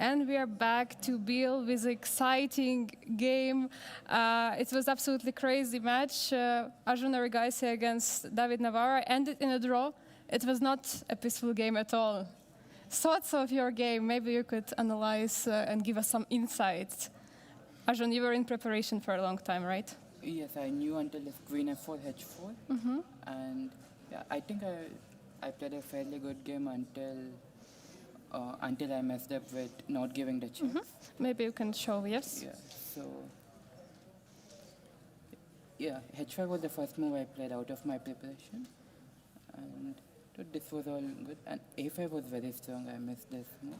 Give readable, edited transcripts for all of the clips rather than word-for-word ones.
And we are back to Biel with an exciting game. It was absolutely crazy match. Arjun Erigaisis against Erigaisis-Navara ended in a draw. It was not a peaceful game at all. Thoughts of your game? Maybe you could analyze and give us some insights. Arjun, you were in preparation for a long time, right? Yes, I knew until this queen f4, h4. And yeah, I think I played a fairly good game until I messed up with not giving the checks. Maybe you can show, yes? Yeah, so yeah, h5 was the first move I played out of my preparation. And this was all good. And a5 was very strong. I missed this move.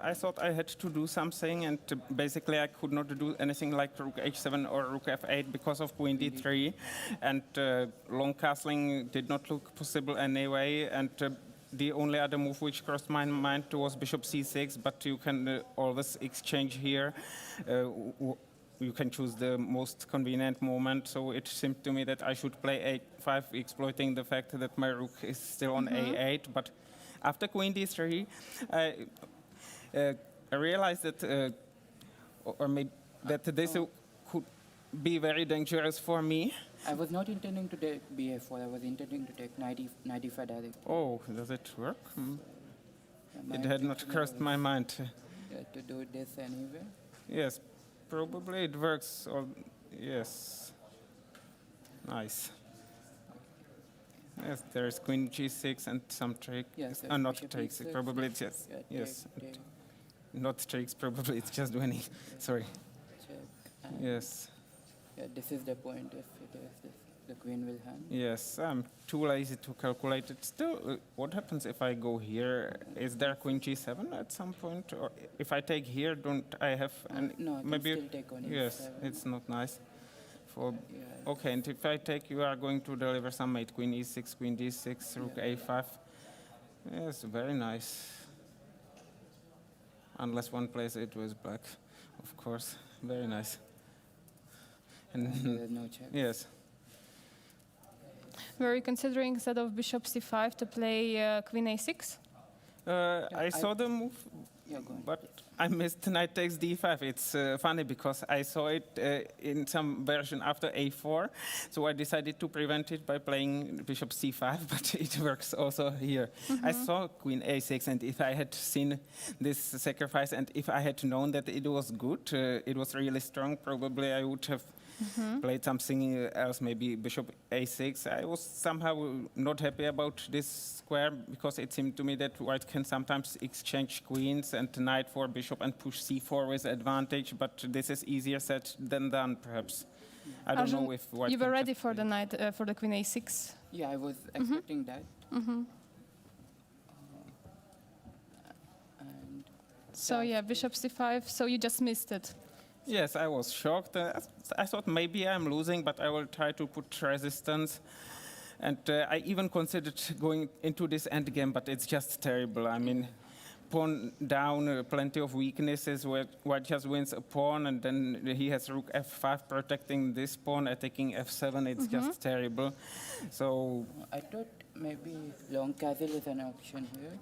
I thought I had to do something, and basically I could not do anything like rook h7 or rook f8 because of queen d3, and long castling did not look possible anyway, and the only other move which crossed my mind was bishop c6, but you can always exchange here. You can choose the most convenient moment, so it seemed to me that I should play a5, exploiting the fact that my rook is still on a8, but after queen d3, I realized that, or maybe that this could be very dangerous for me. I was not intending to take ba4. I was intending to take knight e5 direct. Oh, does it work? Yeah, it had not crossed my mind. Yeah, to do this anyway. Yes, probably it works. Or yes, nice. Yes, there is queen g6 and some trick. Yes, not tricks. Probably it's just yes. Not tricks. Probably it's just winning. Sorry. Check. Yes. Yeah, this is the point. If it is this, the queen will hang. Yes, I'm too lazy to calculate it. Still, what happens if I go here? Is there queen g7 at some point? Or if I take here, don't I have? No, I can maybe still take on yes, e7. it's not nice. For Yeah. okay, and if I take, you are going to deliver some mate. Queen e6, queen d6, rook a5. Yes, very nice. Unless one plays it with black, of course. Very nice. And There's no check. yes. Were you considering instead of bishop c5 to play queen a6? I saw the move, Yeah, go on. but I missed knight takes d5. It's funny because I saw it in some version after a4, so I decided to prevent it by playing bishop c5, but it works also here. I saw queen a6, and if I had seen this sacrifice, and if I had known that it was good, it was really strong, probably I would have played something else, maybe bishop a6. I was somehow not happy about this square because it seemed to me that white can sometimes exchange queens and knight for bishop and push c4 with advantage, but this is easier said than done, perhaps. I don't know if white You can were ready just for play. the knight for the queen a6. Yeah, I was expecting that. And So yeah, bishop c5. So you just missed it. Yes, I was shocked. I thought maybe I'm losing, but I will try to put resistance. And I even considered going into this endgame, but it's just terrible. I mean, pawn down, plenty of weaknesses, where white just wins a pawn, and then he has rook f5 protecting this pawn, attacking f7. It's just terrible. So I thought maybe long castle is an option here.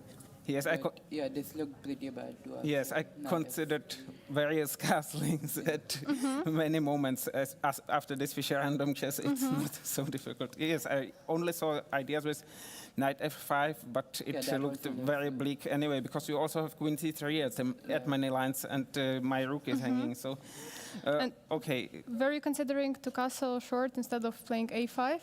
yes, But yeah, this looked pretty bad to us. yes, I Knight considered various castlings at many moments. As after this Fischer random chess, it's not so difficult. Yes, I only saw ideas with knight f5, but it that looked also very bleak anyway, because you also have queen c3 at many lines, and my rook is hanging. So, And okay. Were you considering to castle short instead of playing a5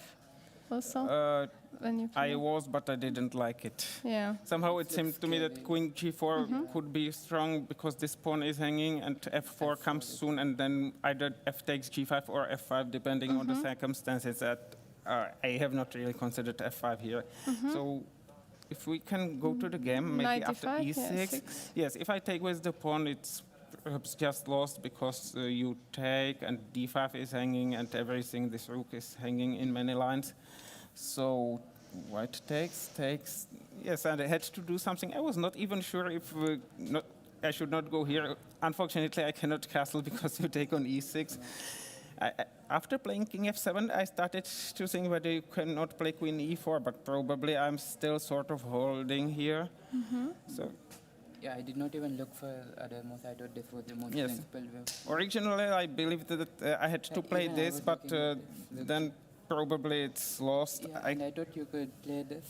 also? When you I play? was, but I didn't like it. Yeah. Somehow it seemed to me that queen g4 could be strong because this pawn is hanging, and f4 comes soon, and then either f takes g5 or f5, depending on the circumstances. That I have not really considered f5 here. So if we can go to the game, maybe Knight after d5, e6. yeah, 6. Yes, if I take with the pawn, it's perhaps just lost because you take, and d5 is hanging, and everything, this rook is hanging in many lines. So white takes. Yes, and I had to do something. I was not even sure if I should not go here. Unfortunately, I cannot castle because you take on e6. After playing king f7, I started to think whether you cannot play queen e4, but probably I'm still sort of holding here. So Yeah, I did not even look for other moves. I thought this was the most Yes. principal move. Originally, I believed that I had to play Even I this, was but looking at this. then probably it's lost. Yeah, and I thought you could play this.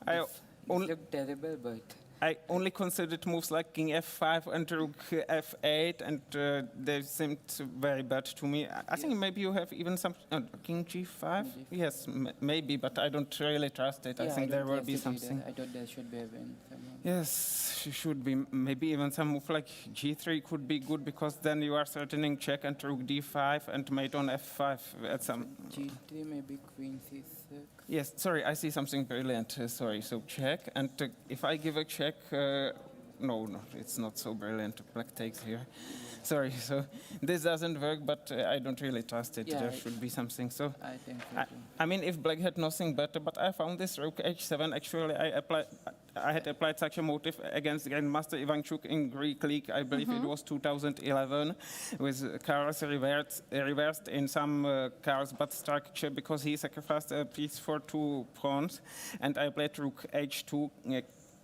I This only- looked terrible, but I only considered moves like king f5 and rook f8, and they seemed very bad to me. I think maybe you have even some king g5. G5. Yes, maybe, but I don't really trust it. I yeah, think don't there will trust be it either. something. I thought there should be a win somehow. Yes, should be. Maybe even some move like g3 could be good, because then you are threatening check and rook d5 and mate on f5 at some. G3, maybe queen c6. Yes, sorry, I see something brilliant. Sorry, so check, and if I give a check, no, it's not so brilliant. Black takes here. Sorry, so this doesn't work, but I don't really trust it. Yeah, There I- should be something. So, I think so too. I mean, if Black had nothing better, but I found this rook h7. Actually, I had applied such a motive against Grandmaster Ivanchuk in Greek League. I believe it was 2011, with cards reversed in some cards, but structure, because he sacrificed a piece for 2 pawns, and I played rook h2.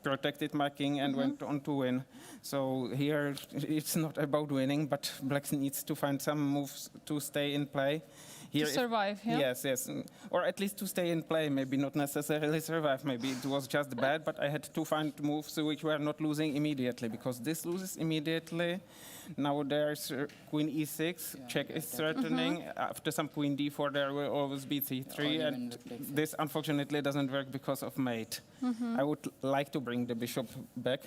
Protected my king and went on to win. So here it's not about winning, but Black needs to find some moves to stay in play. Here To if- survive, yeah? Yes, yes. Or at least to stay in play, maybe not necessarily survive. Maybe it was just bad, but I had to find moves which were not losing immediately, because this loses immediately. Now there's queen e6, Yeah, check yeah, is threatening. After some queen d4, there will always be c3, Or even and rook takes this unfortunately doesn't work because of mate. I would like to bring the bishop back.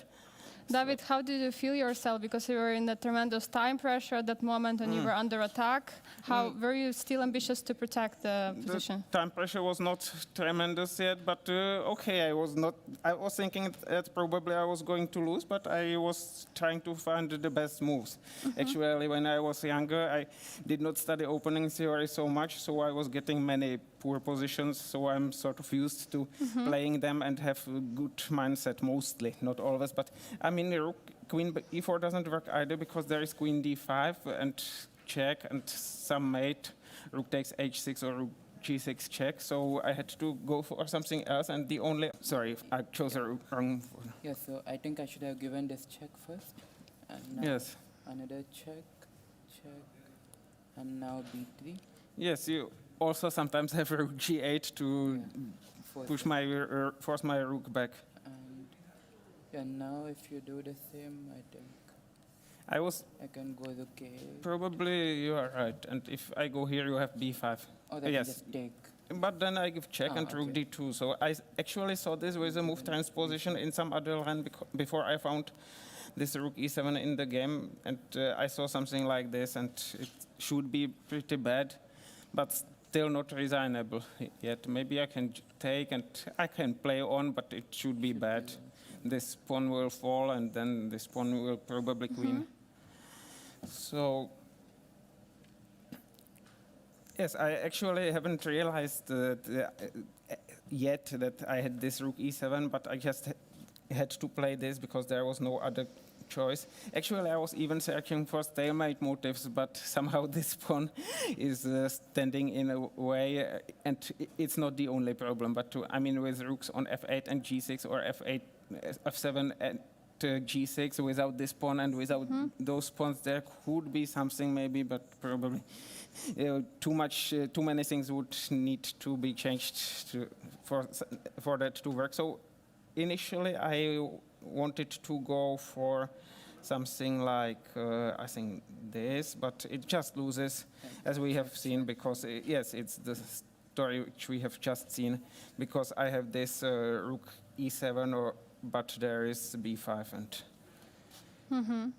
David, how did you feel yourself? Because you were in a tremendous time pressure at that moment and you were under attack. How were you still ambitious to protect the position? The time pressure was not tremendous yet, but okay, I was thinking that probably I was going to lose, but I was trying to find the best moves. Actually, when I was younger, I did not study opening theory so much, so I was getting many poor positions, so I'm sort of used to playing them and have a good mindset mostly, not always, but I mean, queen e4 doesn't work either, because there is queen d5 and check and some mate, rook takes h6 or rook g6 check, so I had to go for something else, and the only, sorry, I chose a wrong. Yeah, so I think I should have given this check first. And now Yes, another check, and now b3. yes, you also sometimes have rook g8 to Fourth. push force my rook back. And yeah, now if you do the same, I think I was I can go rook a8. probably, you are right, and if I go here, you have b5. Or I yes. can just take. But then I give check Ah, and rook okay. d2. So I actually saw this with a move transposition in some other line before I found this rook e7 in the game, and I saw something like this, and it should be pretty bad, but still not resignable yet. Maybe I can take and I can play on, but it should be bad. This pawn will fall, and then this pawn will probably queen. So. Yes, I actually haven't realized yet that I had this rook e7, but I just had to play this because there was no other choice. Actually, I was even searching for stalemate motives, but somehow this pawn is standing in a way, and it's not the only problem. But I mean, with rooks on f8 and g6 or f8, f7 and g6, without this pawn and without those pawns, there could be something maybe, but probably. Too many things would need to be changed for that to work. So initially I wanted to go for something like, I think this, but it just loses, as we have seen, because, yes, it's the story which we have just seen, because I have this rook e7, but there is b5, and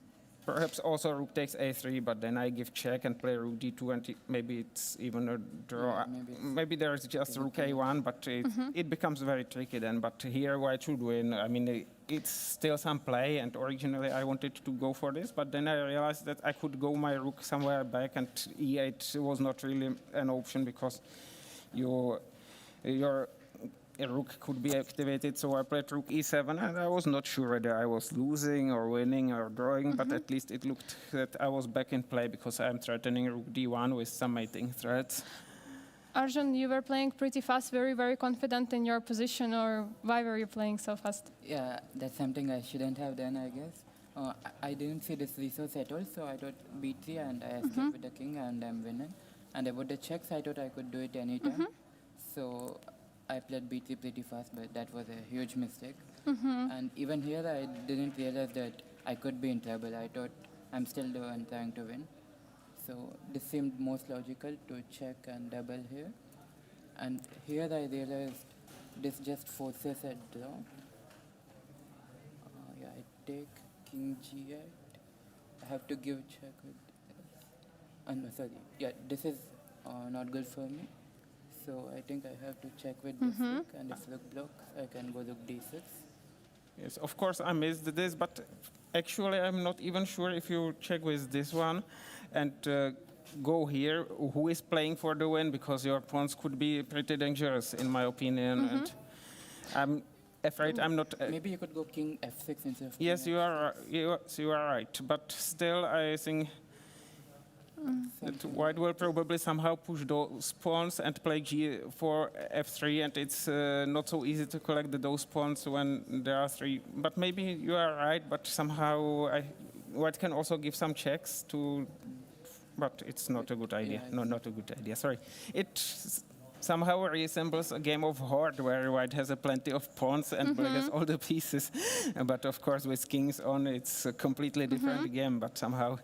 perhaps also rook takes a3, but then I give check and play rook d2, and maybe it's even a draw. Yeah, Maybe there is just rook a1, but it becomes very tricky then. But here white should win. I mean, it's still some play, and originally I wanted to go for this, but then I realized that I could go my rook somewhere back, and e8 was not really an option, because your rook could be activated, so I played rook e7, and I was not sure whether I was losing or winning or drawing, but at least it looked that I was back in play, because I'm threatening rook d1 with some mating threats. Arjun, you were playing pretty fast, very, very confident in your position, or why were you playing so fast? Yeah, that's something I shouldn't have done, I guess. I didn't see this resource at all, so I thought b3 and I escaped with the king and I'm winning. And about the checks, I thought I could do it anytime. So I played b3 pretty fast, but that was a huge mistake. And even here, I didn't realize that I could be in trouble. I thought I'm still the one trying to win. So this seemed most logical to check and double here. And here I realized this just forces a draw. Yeah, I take king g8. I have to give check with... no, sorry. Yeah, this is not good for me. So I think I have to check with this rook, and if rook blocks, I can go rook d6. Yes, of course I missed this, but actually I'm not even sure if you check with this one and go here, who is playing for the win, because your pawns could be pretty dangerous, in my opinion. And I'm afraid I'm not... Maybe you could go king f6 instead of yes, king you are right, but still I think that white will probably somehow push those pawns and play g4, f3, and it's not so easy to collect those pawns when there are three. But maybe you are right, but somehow white can also give some checks to... But it's not a good idea. Yeah, No, not a good idea, sorry. It somehow resembles a game of Horde, where white has plenty of pawns and black has all the pieces. But of course, with kings on, it's a completely different game, but somehow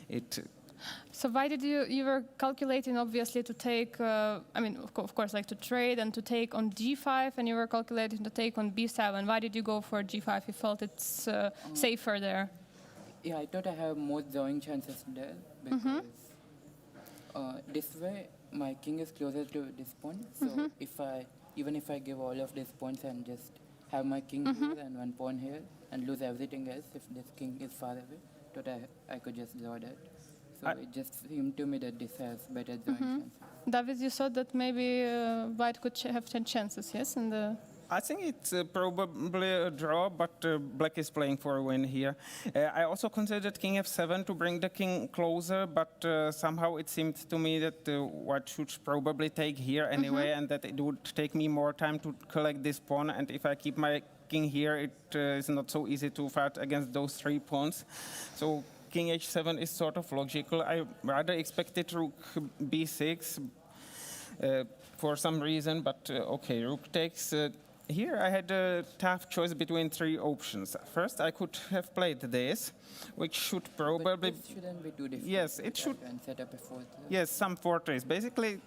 it... So why did you were calculating obviously to take, I mean, of course, like to trade and to take on g5, and you were calculating to take on b7. Why did you go for g5? You felt it's safer there? Yeah, I thought I have more drawing chances there, because this way my king is closer to this pawn. So even if I give all of these pawns and just have my king here and one pawn here and lose everything else, if this king is far away, thought I could just draw that. So it just seemed to me that this has better drawing chances. David, you thought that maybe white could have 10 chances, yes? In the I think it's probably a draw, but black is playing for a win here. I also considered king f7 to bring the king closer, but somehow it seemed to me that white should probably take here anyway, and that it would take me more time to collect this pawn, and if I keep my king here, it is not so easy to fight against those three pawns. So king h7 is sort of logical. I rather expected rook b6 for some reason, but okay, rook takes... Here I had a tough choice between three options. First, I could have played this, which should probably... But this shouldn't be too difficult. Yes, it should... And set up a fourth. Yes, some fortress. Basically,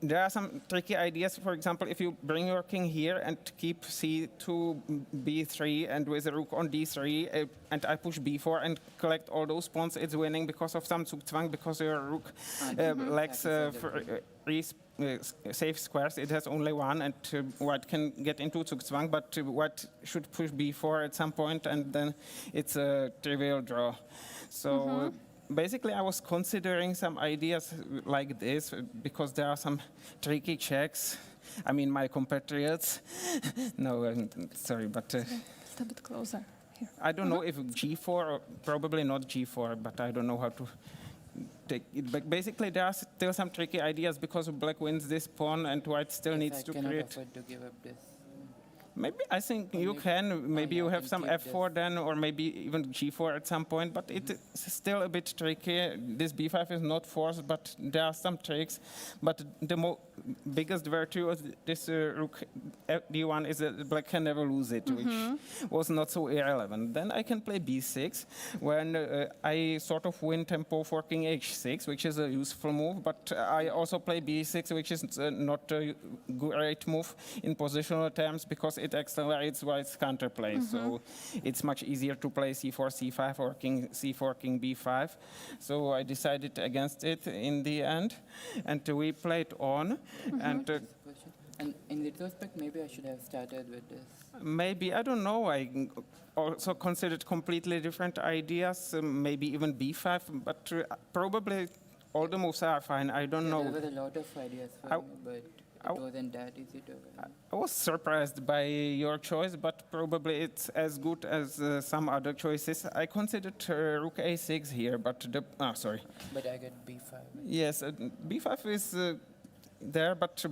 there are some tricky ideas. For example, if you bring your king here and keep c2, b3, and with a rook on d3, and I push b4 and collect all those pawns, it's winning because of some Zugzwang, because your rook lacks safe squares. It has only one, and white can get into Zugzwang, but white should push b4 at some point, and then it's a trivial draw. So basically, I was considering some ideas like this, because there are some tricky checks. I mean, my compatriots. No, sorry, but... a little bit closer. Here. I don't know if g4, or probably not g4, but I don't know how to take it. But basically, there are still some tricky ideas, because black wins this pawn and white still needs to create... I cannot afford to give up this. Maybe, I think you can. Maybe you have some f4 then, or maybe even g4 at some point, but it's still a bit tricky. This b5 is not forced, but there are some tricks. But the biggest virtue of this rook d1 is that black can never lose it, which was not so irrelevant. Then I can play b6, when I sort of win tempo for king h6, which is a useful move, but I also play b6, which is not a great move in positional terms, because it accelerates white's counterplay. So it's much easier to play c4, c5, or king c4, king b5. So I decided against it in the end, and we played on. And in retrospect, maybe I should have started with this. maybe, I don't know, I also considered completely different ideas, maybe even b5, but probably all the moves are fine. I don't know. There were a lot of ideas for me, but it wasn't that easy to win. I was surprised by your choice, but probably it's as good as some other choices. I considered rook a6 here, but sorry. But I get b5. Yes, b5 is there, but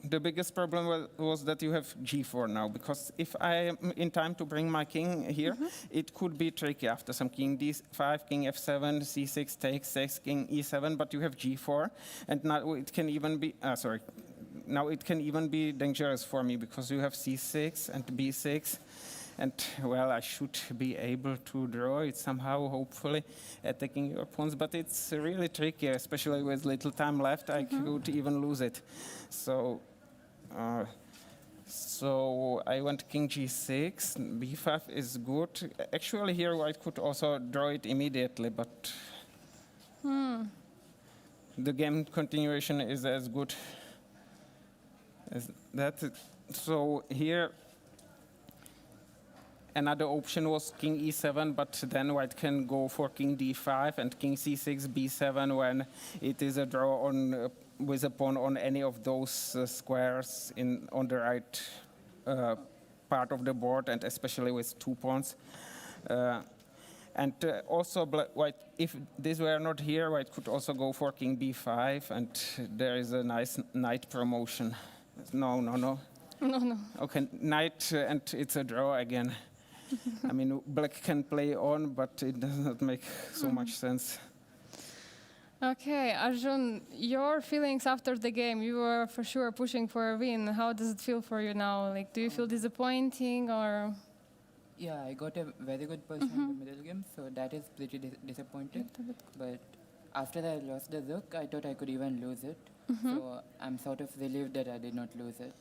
the biggest problem was that you have g4 now, because if I am in time to bring my king here, it could be tricky after some king d5, king f7, c6 takes, king e7, but you have g4, and now it can even be, now it can even be dangerous for me, because you have c6 and b6, and, well, I should be able to draw it somehow, hopefully, attacking your pawns. But it's really tricky, especially with little time left. I could even lose it. So I went king g6. b5 is good. Actually, here white could also draw it immediately, but the game continuation is as good as that. So here, another option was king e7, but then white can go for king d5 and king c6, b7 when it is a draw on with a pawn on any of those squares on the right part of the board, and especially with 2 pawns. Also, white, if this were not here, white could also go for king b5, and there is a nice knight promotion. No. No. Okay, knight, and it's a draw again. I mean, black can play on, but it does not make so much sense. Okay, Arjun, your feelings after the game, you were for sure pushing for a win. How does it feel for you now? Like, do you feel disappointing or? Yeah, I got a very good position in the middle game, so that is pretty disappointing. But after I lost the rook, I thought I could even lose it. So I'm sort of relieved that I did not lose it.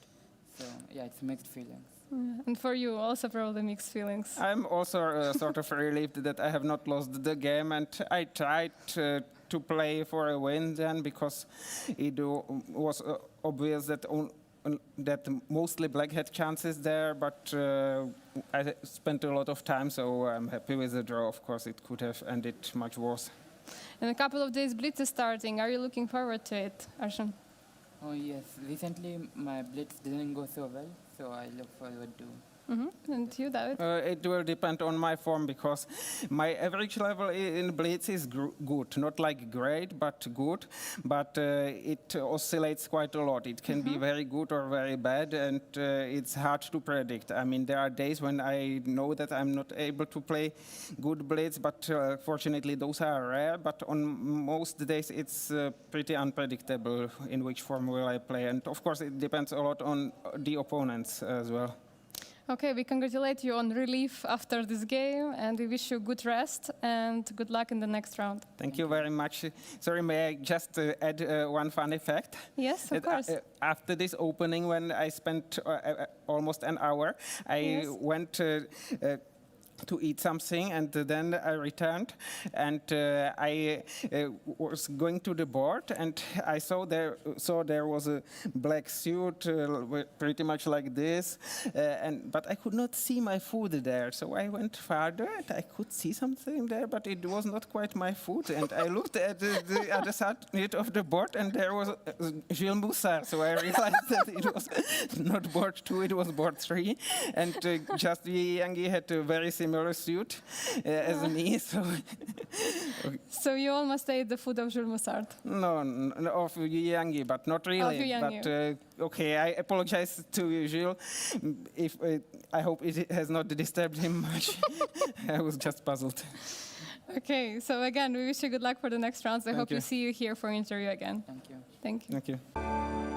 So yeah, it's mixed feelings. And for you, also probably mixed feelings. I'm also sort of relieved that I have not lost the game, and I tried to play for a win then, because it was obvious that that mostly black had chances there, but I spent a lot of time, so I'm happy with the draw. Of course, it could have ended much worse. In a couple of days, Blitz is starting. Are you looking forward to it, Arjun? Oh yes, recently my blitz didn't go so well, so I look forward to. And you, David? It will depend on my form, because my average level in Blitz is good. Not like great, but good. But it oscillates quite a lot. It can be very good or very bad, and it's hard to predict. I mean, there are days when I know that I'm not able to play good Blitz, but fortunately those are rare. But on most days it's pretty unpredictable in which form will I play. And of course it depends a lot on the opponents as well. Okay, we congratulate you on relief after this game, and we wish you good rest and good luck in the next round. Thank you very much. Sorry, may I just add one funny fact? Yes, of course. After this opening, when I spent almost an hour, I went to eat something, and then I returned, and I was going to the board, and I saw there was a black suit, pretty much like this, but I could not see my food there. So I went farther, and I could see something there, but it was not quite my food. And I looked at the other side of the board, and there was Gilles Moussard. So I realized that it was not board 2, it was board 3, and just Yangi had a very similar suit as me, so. Okay. So you almost ate the food of Jules Moussard? No, of Yangi, but not really. But okay, I apologize to you, Gilles. If I hope it has not disturbed him much. I was just puzzled. Okay, so again, we wish you good luck for the next rounds. I hope you we see you here for an interview again. Thank you. Thank you. Thank you.